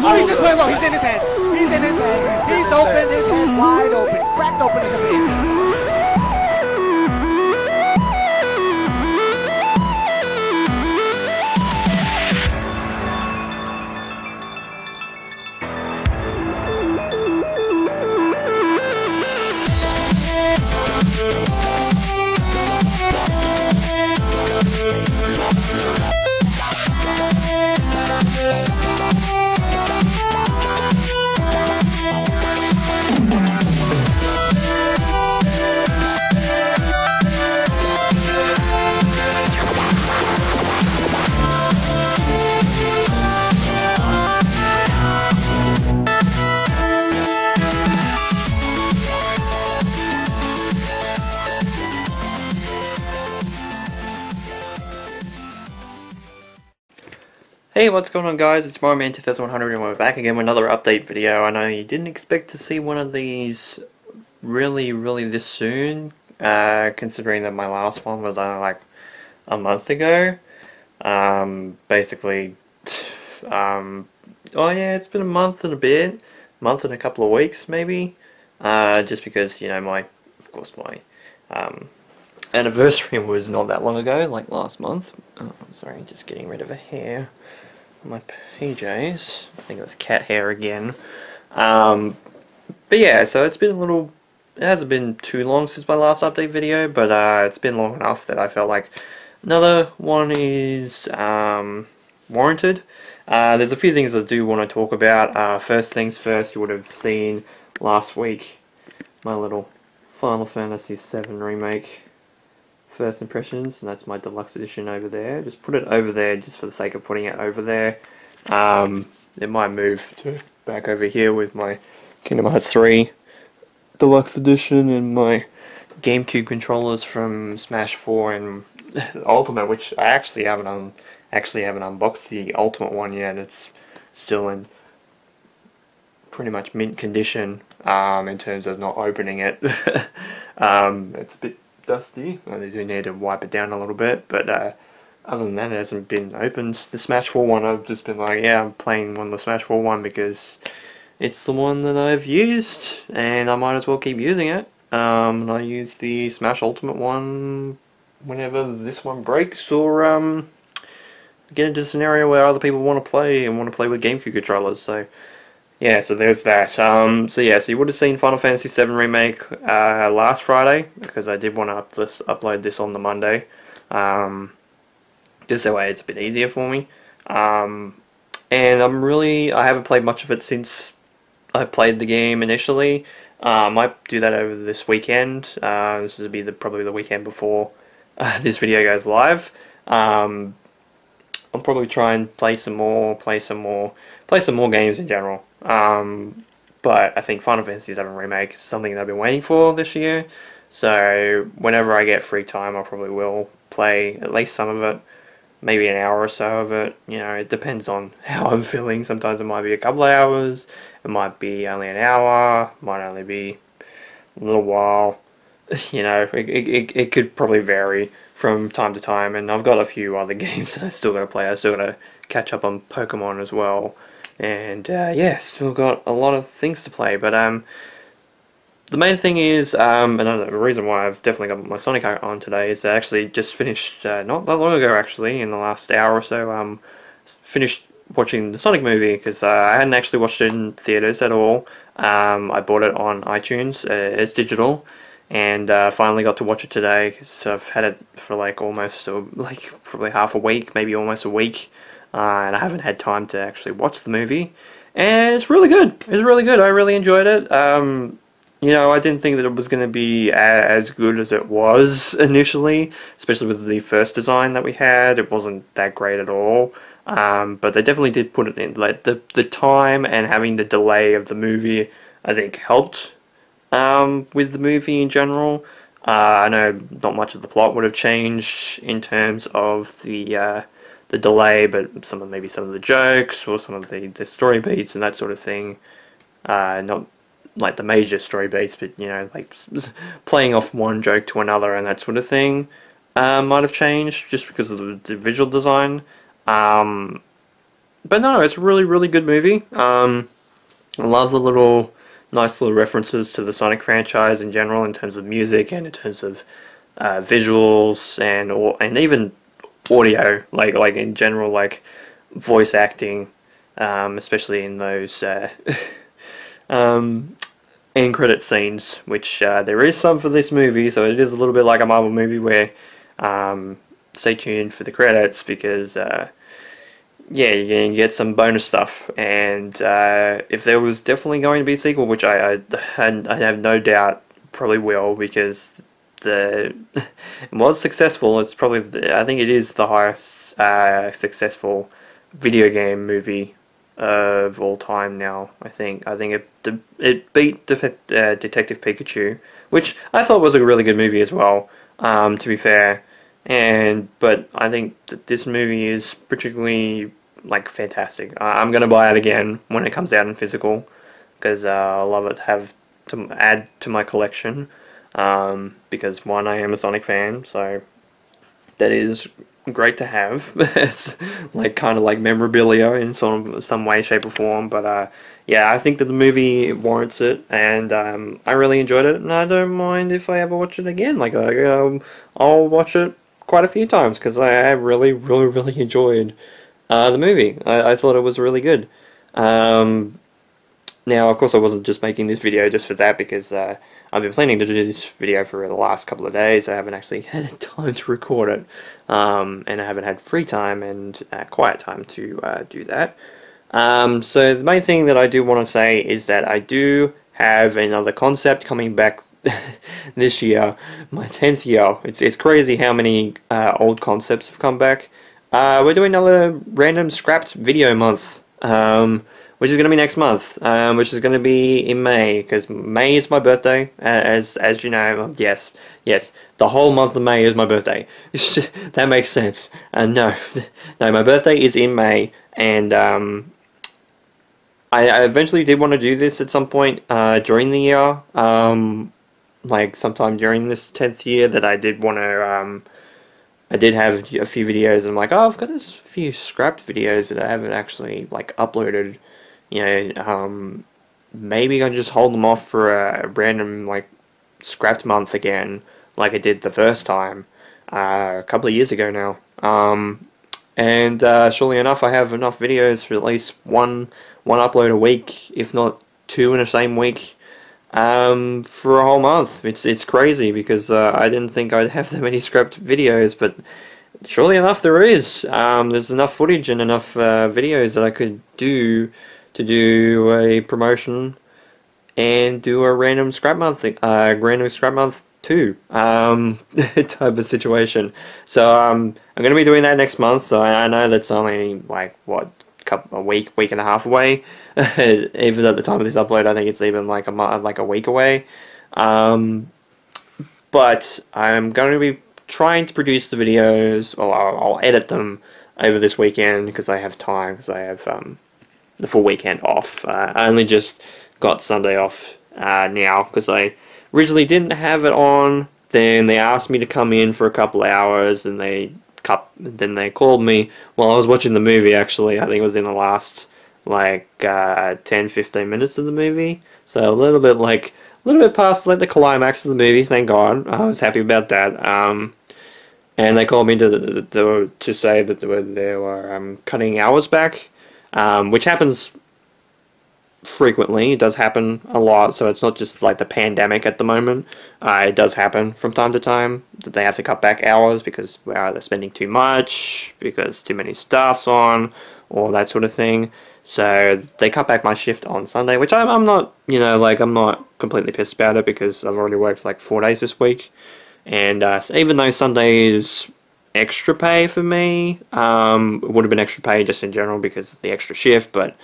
Oh, he just went low. He's in his head. He's in his head. He's open. His head wide open. Cracked open in the face. Hey, what's going on, guys? It's Mm10100 and we're back again with another update video. I know you didn't expect to see one of these really this soon, considering that my last one was only like a month ago. Basically, oh yeah, it's been a month and a bit, month and a couple of weeks maybe, just because, you know, my anniversary was not that long ago, like last month. Oh, I'm sorry, just getting rid of a hair on my PJs. I think it was cat hair again. But yeah, so it's been a little, it hasn't been too long since my last update video, but it's been long enough that I felt like another one is warranted. There's a few things I do want to talk about. First things first, you would have seen last week my little Final Fantasy VII Remake first impressions, and that's my deluxe edition over there. Just put it over there just for the sake of putting it over there. It might move to back over here with my Kingdom Hearts 3 deluxe edition and my GameCube controllers from Smash 4 and Ultimate, which I actually haven't unboxed the Ultimate one yet. It's still in pretty much mint condition in terms of not opening it. It's a bit dusty. Well, they do need to wipe it down a little bit, but other than that, it hasn't been opened. The Smash 4 one, I've just been like, yeah, I'm playing the Smash 4 one because it's the one that I've used, and I might as well keep using it. And I use the Smash Ultimate one whenever this one breaks, or get into a scenario where other people want to play with GameCube controllers. So yeah, so there's that. So yeah, so you would have seen Final Fantasy VII Remake last Friday, because I did want to upload this on the Monday, just that way it's a bit easier for me. And I haven't played much of it since I played the game initially. I might do that over this weekend. This will be probably the weekend before this video goes live. I'll probably try and play some more games in general. But I think Final Fantasy VII Remake is something that I've been waiting for this year. So whenever I get free time, I probably will play at least some of it, maybe an hour or so of it. You know, it depends on how I'm feeling. Sometimes it might be a couple of hours, it might be only an hour, it might only be a little while. You know, it could probably vary from time to time, and I've got a few other games that I still got to play. I still got to catch up on Pokemon as well, and yeah, still got a lot of things to play. But the main thing is, another reason why I've definitely got my Sonic on today is I actually just finished, not that long ago actually, in the last hour or so, finished watching the Sonic movie, because I hadn't actually watched it in theaters at all. I bought it on iTunes as digital, and finally got to watch it today, because I've had it for like almost, probably half a week, maybe almost a week, and I haven't had time to actually watch the movie, and it's really good. It's really good. I really enjoyed it. You know, I didn't think that it was going to be as good as it was initially, especially with the first design that we had. It wasn't that great at all, but they definitely did put it in. Like the time and having the delay of the movie, I think, helped with the movie in general. I know not much of the plot would have changed in terms of the delay, but maybe some of the jokes or some of the story beats and that sort of thing. Not like the major story beats, but you know, like playing off one joke to another and that sort of thing might have changed just because of the visual design. but no, it's a really, really good movie. I love the nice little references to the Sonic franchise in general, in terms of music and in terms of visuals and even audio, like in general, like voice acting, especially in those end credit scenes, which there is some for this movie, so it is a little bit like a Marvel movie where stay tuned for the credits because yeah, you can get some bonus stuff, and if there was definitely going to be a sequel, which I have no doubt probably will, because the it was successful. It's probably I think it is the highest successful video game movie of all time now. I think it beat Detective Pikachu, which I thought was a really good movie as well. To be fair, but I think that this movie is particularly like fantastic. I'm gonna buy it again when it comes out in physical because I love it to have to add to my collection. Because one, I am a Sonic fan, so that is great to have. It's like kind of like memorabilia in some way, shape, or form. But yeah, I think that the movie warrants it, and I really enjoyed it, and I don't mind if I ever watch it again. I'll watch it quite a few times because I really, really, really enjoyed the movie. I thought it was really good. Um, Now, of course, I wasn't just making this video just for that because I've been planning to do this video for the last couple of days. I haven't actually had time to record it, and I haven't had free time and quiet time to do that. So the main thing that I do want to say is that I do have another concept coming back this year, my 10th year. It's crazy how many old concepts have come back. We're doing another random scrapped video month. Which is going to be next month, which is going to be in May, because May is my birthday, as you know. Yes, the whole month of May is my birthday. That makes sense. No, no, my birthday is in May, and I eventually did want to do this at some point during the year, like sometime during this 10th year that I did want to. I did have a few videos, and I'm like, oh, I've got a few scrapped videos that I haven't actually like uploaded. Maybe I can just hold them off for a random like scrapped month again, like I did the first time a couple of years ago now. And surely enough, I have enough videos for at least one upload a week, if not two in the same week, for a whole month. It's crazy because I didn't think I'd have that many scrapped videos, but surely enough, there is. There's enough footage and enough videos that I could do to do a promotion and do a random scrap month, too, type of situation. So I'm going to be doing that next month. So I know that's only like what a week and a half away. Even at the time of this upload, I think it's even like a week away. But I'm going to be trying to produce the videos, or I'll edit them over this weekend because I have time. Because I have the full weekend off. I only just got Sunday off now because I originally didn't have it on. Then they asked me to come in for a couple of hours, and then they called me while I was watching the movie. Actually, I think it was in the last like 10-15 minutes of the movie, so a little bit past like the climax of the movie. Thank God, I was happy about that. And they called me to say that they were cutting hours back. Which happens frequently. It does happen a lot, so it's not just like the pandemic at the moment. It does happen from time to time that they have to cut back hours because they're spending too much, because too many staff's on, or that sort of thing. So they cut back my shift on Sunday, which I'm not, I'm not completely pissed about it because I've already worked like 4 days this week. And so even though Sunday is extra pay for me, it would have been extra pay just in general because of the extra shift, but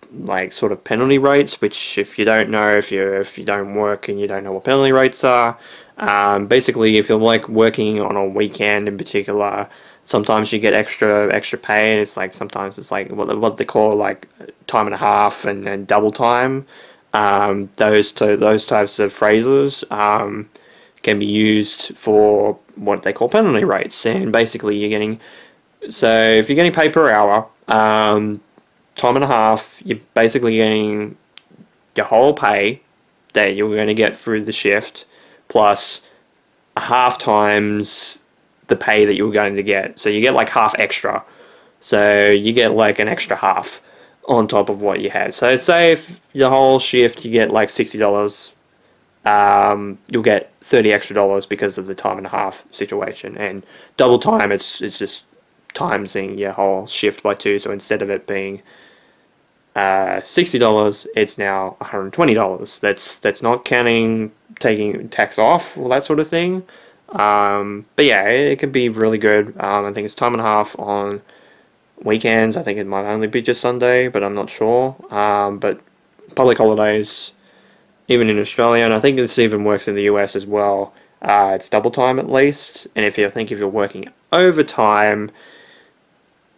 like sort of penalty rates, which if you don't know, if you don't work and you don't know what penalty rates are, basically if you're like working on a weekend in particular, sometimes you get extra pay, and it's like sometimes it's like what they call like time and a half and double time. Those types of phrases can be used for what they call penalty rates, and basically you're getting So if you're getting paid per hour, time and a half, you're basically getting your whole pay that you're going to get through the shift, plus half times the pay that you were going to get. So you get like half extra. So you get like an extra half on top of what you had. So say if the whole shift you get like $60, you'll get $30 extra because of the time and a half situation. And double time, it's just timesing your whole shift by 2. So instead of it being $60, it's now $120. That's not counting taking tax off, all that sort of thing. But yeah, it can be really good. I think it's time and a half on weekends. I think it might only be just Sunday, but I'm not sure. But public holidays, even in Australia, and I think this even works in the US as well. It's double time at least, and if you're working overtime,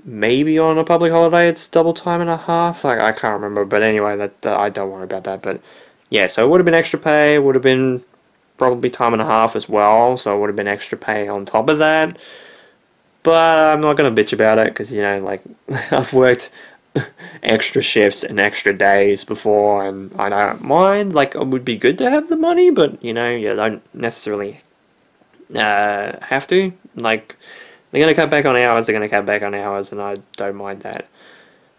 maybe on a public holiday it's double time and a half. I can't remember, but anyway, that I don't worry about that. But yeah, so it would have been extra pay. Would have been probably time and a half as well, so it would have been extra pay on top of that. But I'm not gonna bitch about it because like I've worked extra shifts and extra days before, and I don't mind. Like, it would be good to have the money, but you don't necessarily have to. Like, they're going to cut back on hours, and I don't mind that.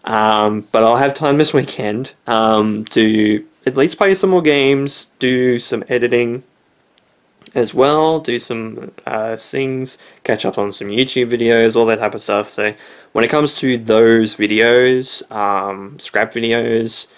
But I'll have time this weekend to at least play some more games, do some editing as well, do some things, catch up on some YouTube videos, all that type of stuff. So when it comes to those videos, scrap videos,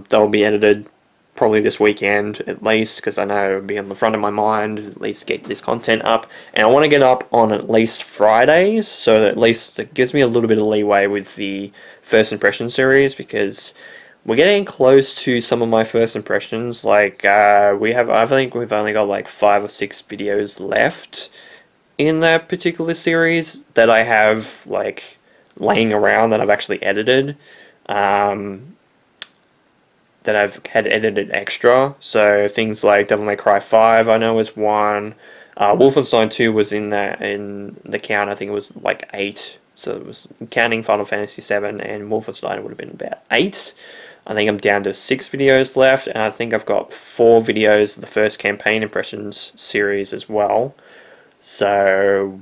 they'll be edited probably this weekend at least, because I know it'll be on the front of my mind, at least get this content up. And I want to get up on at least Fridays, so that at least it gives me a little bit of leeway with the first impression series, because we're getting close to some of my first impressions. Like, I think we've only got like 5 or 6 videos left in that particular series that I have like laying around that I've actually edited. That I've had edited extra. So things like Devil May Cry 5 I know is one. Wolfenstein 2 was in the count. I think it was like 8. So it was counting Final Fantasy 7 and Wolfenstein, it would have been about 8. I think I'm down to 6 videos left, and I think I've got 4 videos of the first campaign impressions series as well. So,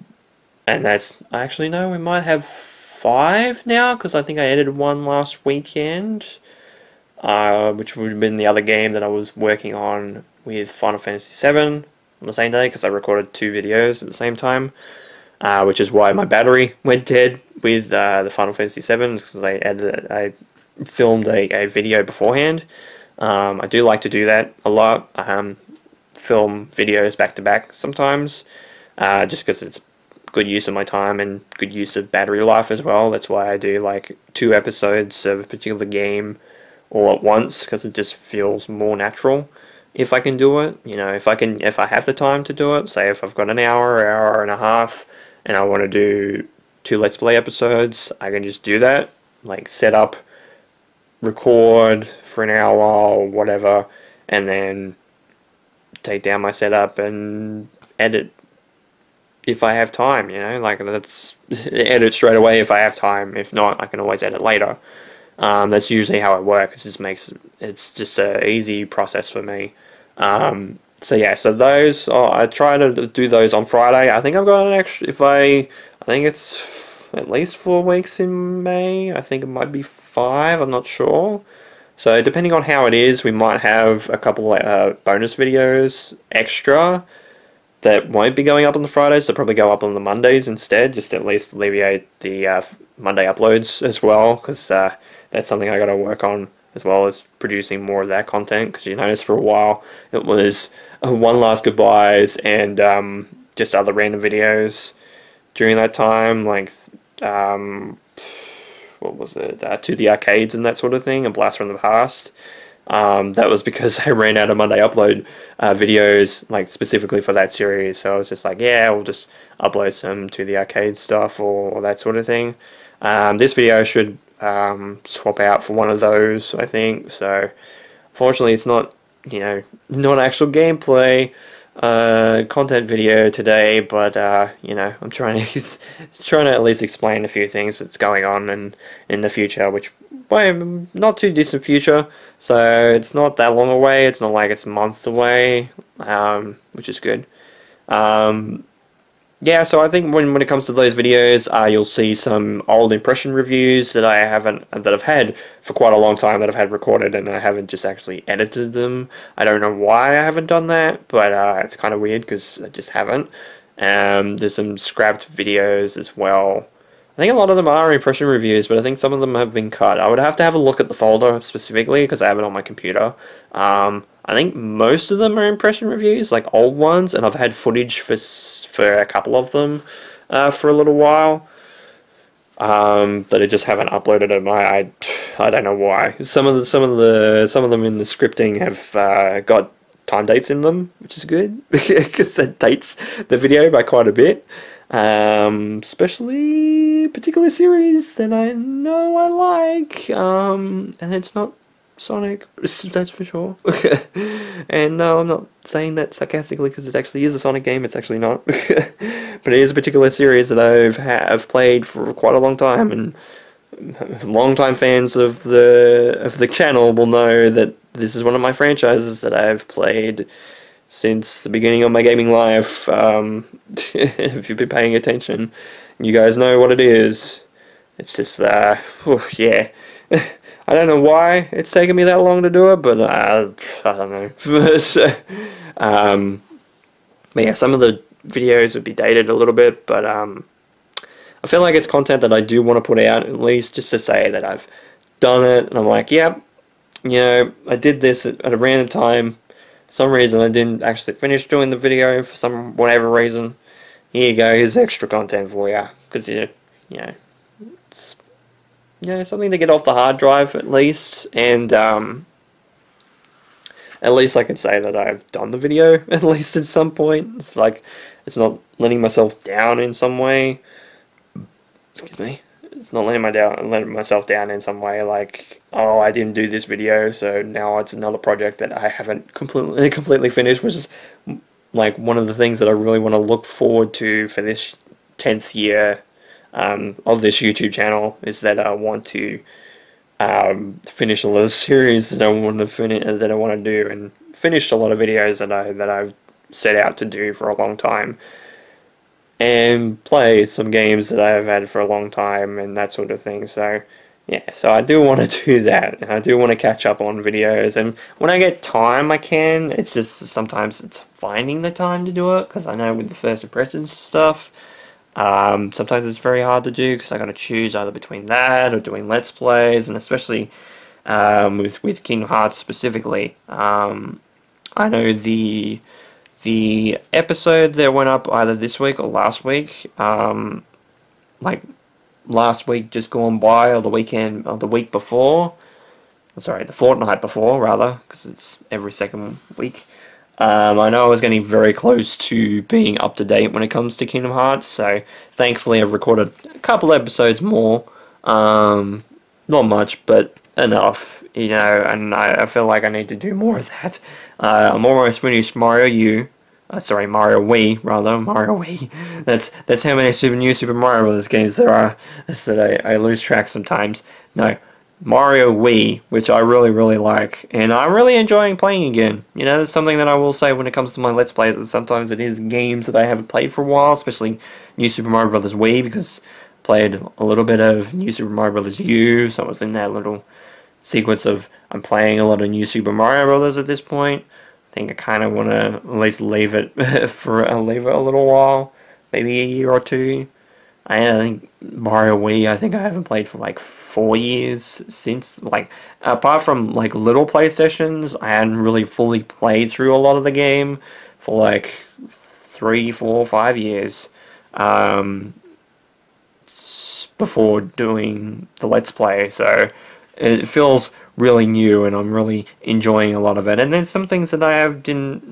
and that's actually no, we might have 5 now, because I think I edited one last weekend. Which would have been the other game that I was working on with Final Fantasy 7 on the same day, because I recorded 2 videos at the same time, which is why my battery went dead with the Final Fantasy 7, because I filmed a video beforehand. I do like to do that a lot, film videos back to back sometimes, just because it's good use of my time and good use of battery life as well. That's why I do like 2 episodes of a particular game all at once, because it just feels more natural if I can do it. If I have the time to do it, say if I've got an hour and a half, and I want to do 2 Let's Play episodes, I can just do that. Like, set up, record for an hour or whatever, and then take down my setup and edit if I have time, like, that's edit straight away if I have time. If not, I can always edit later. That's usually how it works. It's just an easy process for me. So yeah, so those, I try to do those on Friday. I think I've got an extra, I think it's at least 4 weeks in May. I think it might be 5, I'm not sure. So depending on how it is, we might have a couple bonus videos extra that won't be going up on the Fridays. They'll probably go up on the Mondays instead, just to at least alleviate the Monday uploads as well, because that's something I got to work on, as well as producing more of that content, because you notice for a while it was One Last Goodbyes and just other random videos during that time, like what was it, To the Arcades and that sort of thing, and Blast from the Past. That was because I ran out of Monday upload videos, like specifically for that series, so I was just like, yeah, we'll just upload some To the Arcade stuff or that sort of thing. This video should swap out for one of those, I think. So unfortunately it's not, not actual gameplay, content video today, but you know, I'm trying to trying to at least explain a few things that's going on in the future, which by not too distant future. So it's not that long away. It's not like it's months away, which is good. Yeah, so I think when it comes to those videos, you'll see some old impression reviews that I've had for quite a long time, that I've had recorded, and I haven't just actually edited them. I don't know why I haven't done that, but it's kind of weird because I just haven't. There's some scrapped videos as well. I think a lot of them are impression reviews, but I think some of them have been cut. I would have to have a look at the folder specifically because I have it on my computer. I think most of them are impression reviews, like old ones, and I've had footage for a couple of them for a little while. But I just haven't uploaded them. I don't know why. Some of them in the scripting have got time dates in them, which is good because that dates the video by quite a bit. Especially a particular series that I know I like, and it's not Sonic, that's for sure. And no, I'm not saying that sarcastically because it actually is a Sonic game. It's actually not, but it is a particular series that I've played for quite a long time, and long-time fans of the channel will know that this is one of my franchises that I've played since the beginning of my gaming life. If you've been paying attention, you guys know what it is. It's just, yeah. I don't know why it's taken me that long to do it, but I don't know. But yeah, some of the videos would be dated a little bit, but I feel like it's content that I do want to put out, at least just to say that I've done it, and I'm like, yep, you know, I did this at a random time. Some reason I didn't actually finish doing the video for whatever reason. Here you go, here's extra content for you, because you know, it's, you know, something to get off the hard drive at least, and at least I can say that I've done the video at least at some point. It's like it's not letting myself down in some way. Excuse me. It's not letting myself down in some way, like, oh, I didn't do this video, so now it's another project that I haven't completely finished, which is like one of the things that I really want to look forward to for this 10th year of this YouTube channel, is that I want to finish a lot of series that I want to do, and finish a lot of videos that I've set out to do for a long time, and play some games that I've had for a long time, and that sort of thing. So yeah, so I do want to do that, and I do want to catch up on videos, and when I get time I can. It's just sometimes it's finding the time to do it, because I know with the first impressions stuff, sometimes it's very hard to do because I got to choose either between that or doing Let's Plays, and especially with Kingdom Hearts specifically. I know the episode that went up either this week or last week, like last week just gone by, or the weekend, or the week before, sorry, the fortnight before rather, because it's every second week. I know I was getting very close to being up to date when it comes to Kingdom Hearts, so thankfully I've recorded a couple episodes more, not much, but enough, you know, and I feel like I need to do more of that. I'm almost finished Mario Wii, rather, Mario Wii. That's how many new Super Mario Bros. Games there are, so that I lose track sometimes. No, Mario Wii, which I really like, and I'm really enjoying playing again. You know, that's something that I will say when it comes to my Let's Plays, that sometimes it is games that I haven't played for a while, especially New Super Mario Bros. Wii, because I played a little bit of New Super Mario Bros. U, so I was in that little sequence of I'm playing a lot of New Super Mario Bros. At this point. I think I kind of want to at least leave it a little while, maybe a year or two. I think Mario Wii, I think I haven't played for like 4 years since, like, apart from like little play sessions, I hadn't really fully played through a lot of the game for like 3, 4, 5 years before doing the Let's Play, so it feels really new, and I'm really enjoying a lot of it. And there's some things that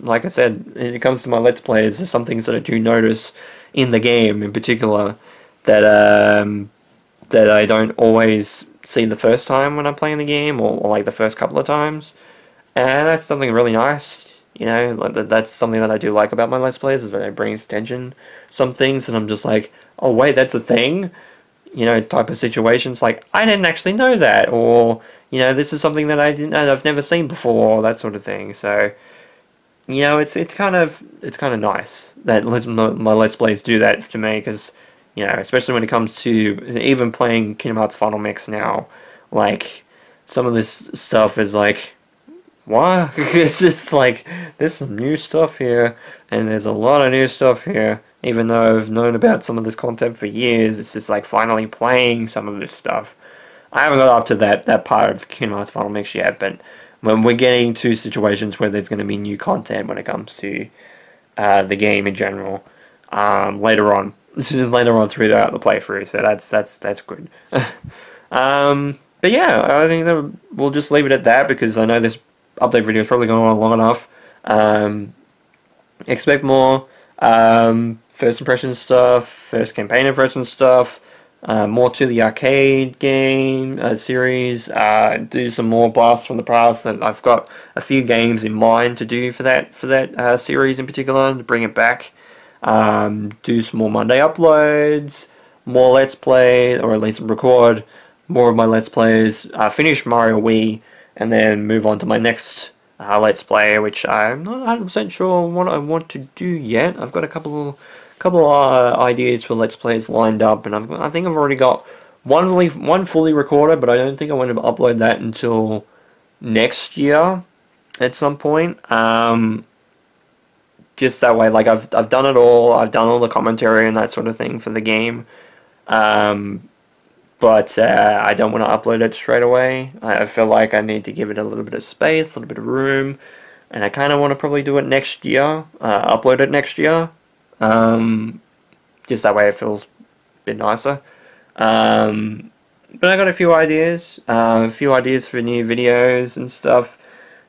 like I said, when it comes to my Let's Plays, there's some things that I do notice in the game in particular that that I don't always see the first time when I'm playing the game, or like the first couple of times, and that's something really nice. You know, like that's something that I do like about my Let's Plays, is that it brings attention some things, and I'm just like, oh wait, that's a thing? You know, type of situations, like, I didn't actually know that, or, you know, this is something that I've never seen before, that sort of thing. So, you know, it's kind of nice that my Let's Plays do that to me, because, you know, especially when it comes to even playing Kingdom Hearts Final Mix now, like, some of this stuff is like, what? It's just like, there's some new stuff here, and there's a lot of new stuff here. Even though I've known about some of this content for years, it's just like finally playing some of this stuff. I haven't got up to that part of Kingdom Hearts Final Mix yet, but when we're getting to situations where there's going to be new content when it comes to the game in general, later on through the playthrough, so that's good. But yeah, I think that we'll just leave it at that, because I know this update video is probably going on long enough. Expect more first impression stuff, first campaign impression stuff, more to the arcade game series, do some more blasts from the past, and I've got a few games in mind to do for that series in particular, to bring it back. Do some more Monday uploads, more Let's Play, or at least record more of my Let's Plays, finish Mario Wii, and then move on to my next Let's Play, which I'm not 100% sure what I want to do yet. I've got a couple ideas for Let's Plays lined up, and I think I've already got one fully recorded, but I don't think I want to upload that until next year at some point. Just that way, like, I've done it all. I've done all the commentary and that sort of thing for the game. But I don't want to upload it straight away. I feel like I need to give it a little bit of space, a little bit of room, and I kind of want to probably do it next year, upload it next year, just that way it feels a bit nicer. But I got a few ideas for new videos and stuff,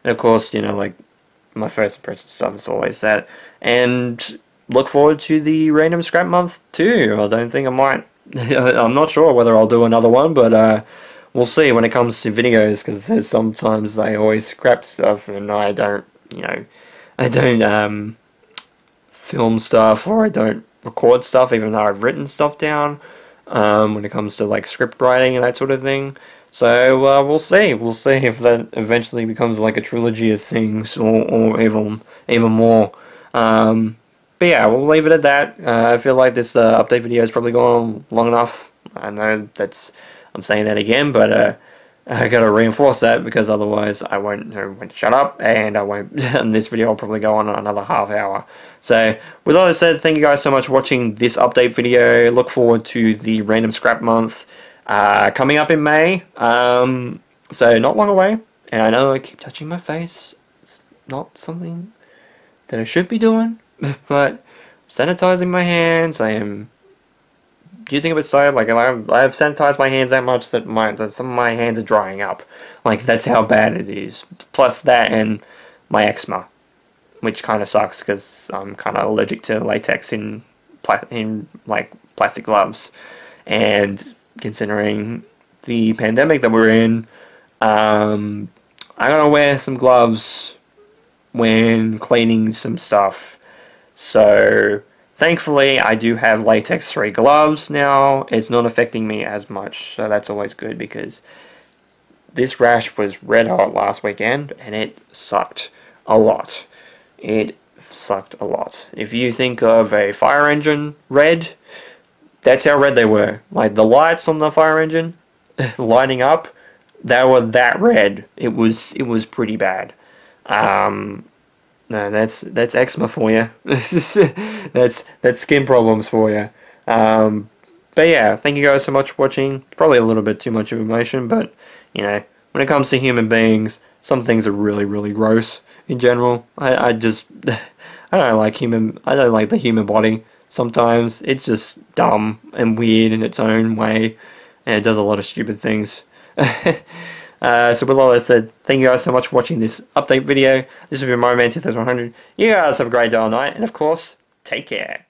and of course, you know, like, my first impression stuff is always that, and look forward to the random scrap month too. I don't think I might. I'm not sure whether I'll do another one, but we'll see when it comes to videos, because there's sometimes they always scrap stuff, and I don't film stuff, or I don't record stuff, even though I've written stuff down, when it comes to, like, script writing and that sort of thing. So we'll see if that eventually becomes like a trilogy of things, or even more. But yeah, we'll leave it at that. I feel like this update video has probably gone long enough. I know I'm saying that again, but I gotta reinforce that, because otherwise I won't shut up, and I won't. And this video will probably go on another half hour. So with all that said, thank you guys so much for watching this update video. Look forward to the random scrap month coming up in May. So not long away. And I know I keep touching my face. It's not something that I should be doing. But sanitizing my hands, I am using a bit slow. Like, I've sanitized my hands that much that some of my hands are drying up. Like, that's how bad it is. Plus that and my eczema, which kind of sucks, because I'm kind of allergic to latex in like plastic gloves. And considering the pandemic that we're in, I'm gonna wear some gloves when cleaning some stuff. So thankfully I do have latex free gloves now. It's not affecting me as much, so that's always good, because this rash was red hot last weekend and it sucked a lot. It sucked a lot. If you think of a fire engine red, that's how red they were. Like, the lights on the fire engine lighting up, they were that red. It was pretty bad. No, that's eczema for you. that's skin problems for you. But yeah, thank you guys so much for watching. Probably a little bit too much information, but you know, when it comes to human beings, some things are really, really gross in general. I don't like the human body. Sometimes it's just dumb and weird in its own way, and it does a lot of stupid things. So with all that said, thank you guys so much for watching this update video. This has been Mario Man 2100. You guys have a great day or night, and of course, take care.